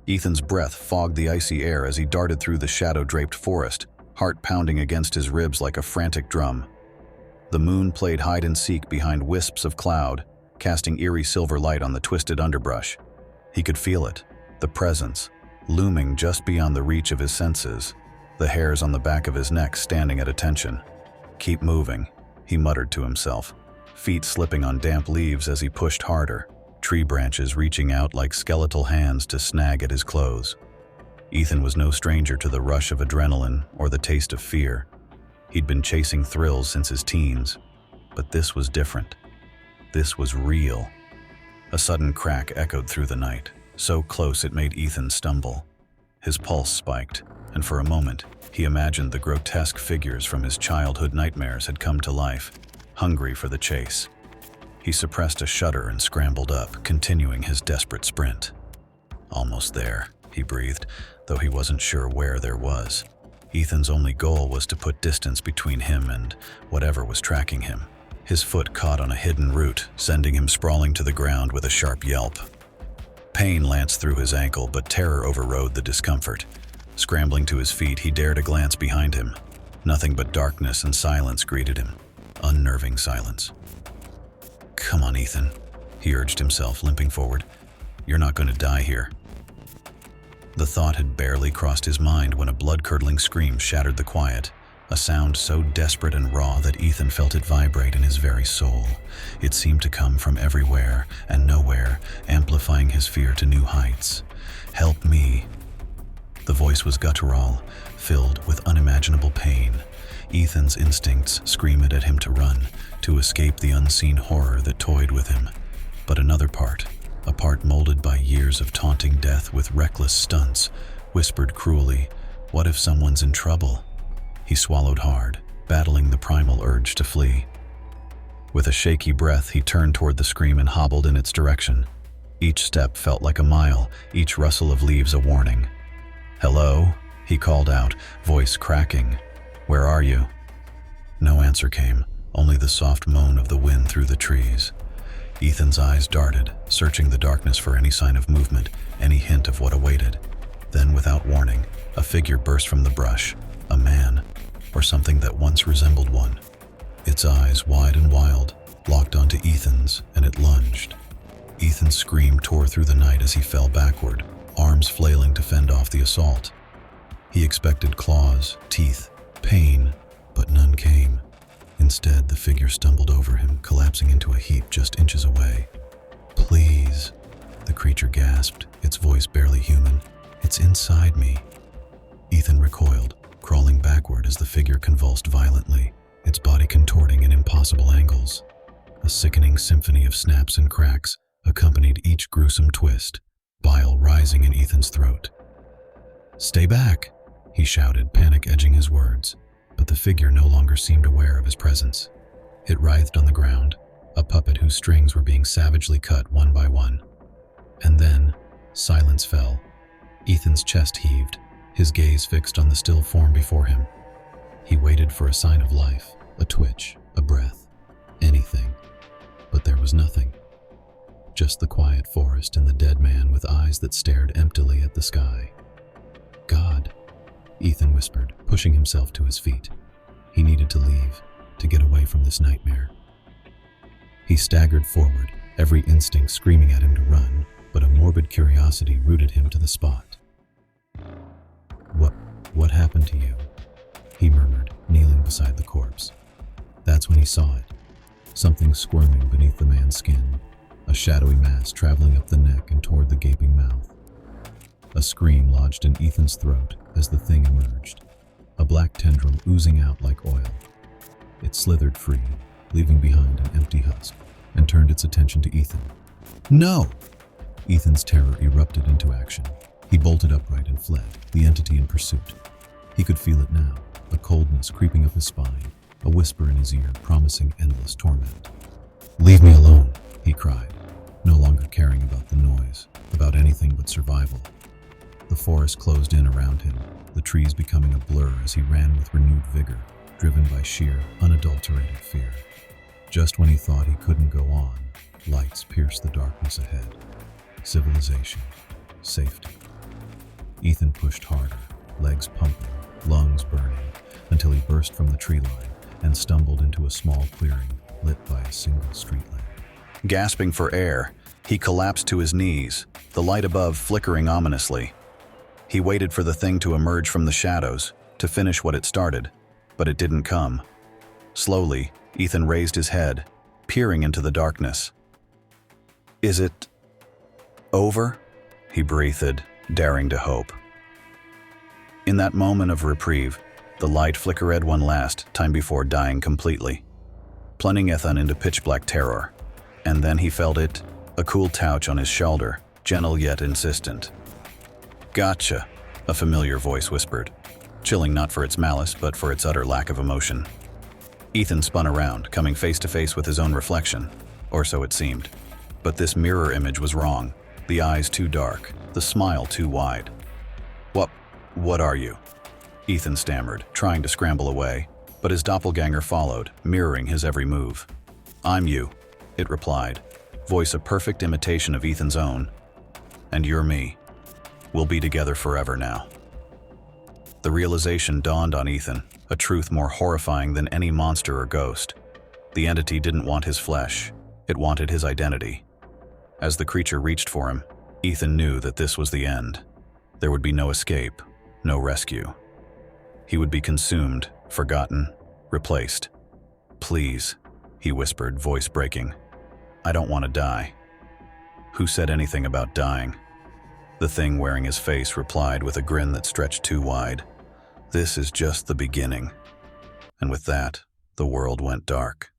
Ethan's breath fogged the icy air as he darted through the shadow-draped forest, heart pounding against his ribs like a frantic drum. The moon played hide-and-seek behind wisps of cloud, casting eerie silver light on the twisted underbrush. He could feel it, the presence, looming just beyond the reach of his senses, the hairs on the back of his neck standing at attention. "Keep moving," he muttered to himself, feet slipping on damp leaves as he pushed harder, tree branches reaching out like skeletal hands to snag at his clothes. Ethan was no stranger to the rush of adrenaline or the taste of fear. He'd been chasing thrills since his teens, but this was different. This was real. A sudden crack echoed through the night, so close it made Ethan stumble. His pulse spiked, and for a moment, he imagined the grotesque figures from his childhood nightmares had come to life, hungry for the chase. He suppressed a shudder and scrambled up, continuing his desperate sprint. Almost there, he breathed, though he wasn't sure where there was. Ethan's only goal was to put distance between him and whatever was tracking him. His foot caught on a hidden root, sending him sprawling to the ground with a sharp yelp. Pain lanced through his ankle, but terror overrode the discomfort. Scrambling to his feet, he dared a glance behind him. Nothing but darkness and silence greeted him. Unnerving silence. "Come on, Ethan," he urged himself, limping forward. "You're not going to die here." The thought had barely crossed his mind when a blood-curdling scream shattered the quiet, a sound so desperate and raw that Ethan felt it vibrate in his very soul. It seemed to come from everywhere and nowhere, amplifying his fear to new heights. "Help me." The voice was guttural, filled with unimaginable pain. Ethan's instincts screamed at him to run, to escape the unseen horror that toyed with him. But another part, a part molded by years of taunting death with reckless stunts, whispered cruelly, "What if someone's in trouble?" He swallowed hard, battling the primal urge to flee. With a shaky breath, he turned toward the scream and hobbled in its direction. Each step felt like a mile, each rustle of leaves a warning. "Hello?" he called out, voice cracking. "Where are you?" No answer came, only the soft moan of the wind through the trees. Ethan's eyes darted, searching the darkness for any sign of movement, any hint of what awaited. Then, without warning, a figure burst from the brush, a man, or something that once resembled one. Its eyes, wide and wild, locked onto Ethan's, and it lunged. Ethan's scream tore through the night as he fell backward, arms flailing to fend off the assault. He expected claws, teeth, pain, but none came. Instead, the figure stumbled over him, collapsing into a heap just inches away. "Please," the creature gasped, its voice barely human. "It's inside me." Ethan recoiled, crawling backward as the figure convulsed violently, its body contorting in impossible angles. A sickening symphony of snaps and cracks accompanied each gruesome twist, bile rising in Ethan's throat. "Stay back," he shouted, panic edging his words. But the figure no longer seemed aware of his presence. It writhed on the ground, a puppet whose strings were being savagely cut one by one. And then, silence fell. Ethan's chest heaved, his gaze fixed on the still form before him. He waited for a sign of life, a twitch, a breath, anything. But there was nothing. Just the quiet forest and the dead man with eyes that stared emptily at the sky. "God," Ethan whispered, pushing himself to his feet. He needed to leave, to get away from this nightmare. He staggered forward, every instinct screaming at him to run, but a morbid curiosity rooted him to the spot. What happened to you?" he murmured, kneeling beside the corpse. That's when he saw it, something squirming beneath the man's skin, a shadowy mass traveling up the neck and toward the gaping mouth. A scream lodged in Ethan's throat as the thing emerged, a black tendril oozing out like oil. It slithered free, leaving behind an empty husk, and turned its attention to Ethan. "No!" Ethan's terror erupted into action. He bolted upright and fled, the entity in pursuit. He could feel it now, a coldness creeping up his spine, a whisper in his ear promising endless torment. "Leave me alone," he cried, no longer caring about the noise, about anything but survival. The forest closed in around him, the trees becoming a blur as he ran with renewed vigor, driven by sheer, unadulterated fear. Just when he thought he couldn't go on, lights pierced the darkness ahead. Civilization, safety, Ethan pushed harder, legs pumping, lungs burning, until he burst from the tree line and stumbled into a small clearing lit by a single street lamp. Gasping for air, he collapsed to his knees, the light above flickering ominously. He waited for the thing to emerge from the shadows, to finish what it started, but it didn't come. Slowly, Ethan raised his head, peering into the darkness. "Is it over?" he breathed, daring to hope. In that moment of reprieve, the light flickered one last time before dying completely, plunging Ethan into pitch-black terror. And then he felt it, a cool touch on his shoulder, gentle yet insistent. "Gotcha," a familiar voice whispered, chilling not for its malice but for its utter lack of emotion. Ethan spun around, coming face to face with his own reflection, or so it seemed. But this mirror image was wrong, the eyes too dark, the smile too wide. What are you?" Ethan stammered, trying to scramble away, but his doppelganger followed, mirroring his every move. "I'm you," it replied, voice a perfect imitation of Ethan's own. "And you're me. We'll be together forever now." The realization dawned on Ethan, a truth more horrifying than any monster or ghost. The entity didn't want his flesh, it wanted his identity. As the creature reached for him, Ethan knew that this was the end. There would be no escape, no rescue. He would be consumed, forgotten, replaced. "Please," he whispered, voice breaking. "I don't want to die." "Who said anything about dying?" The thing wearing his face replied with a grin that stretched too wide. "This is just the beginning." And with that, the world went dark.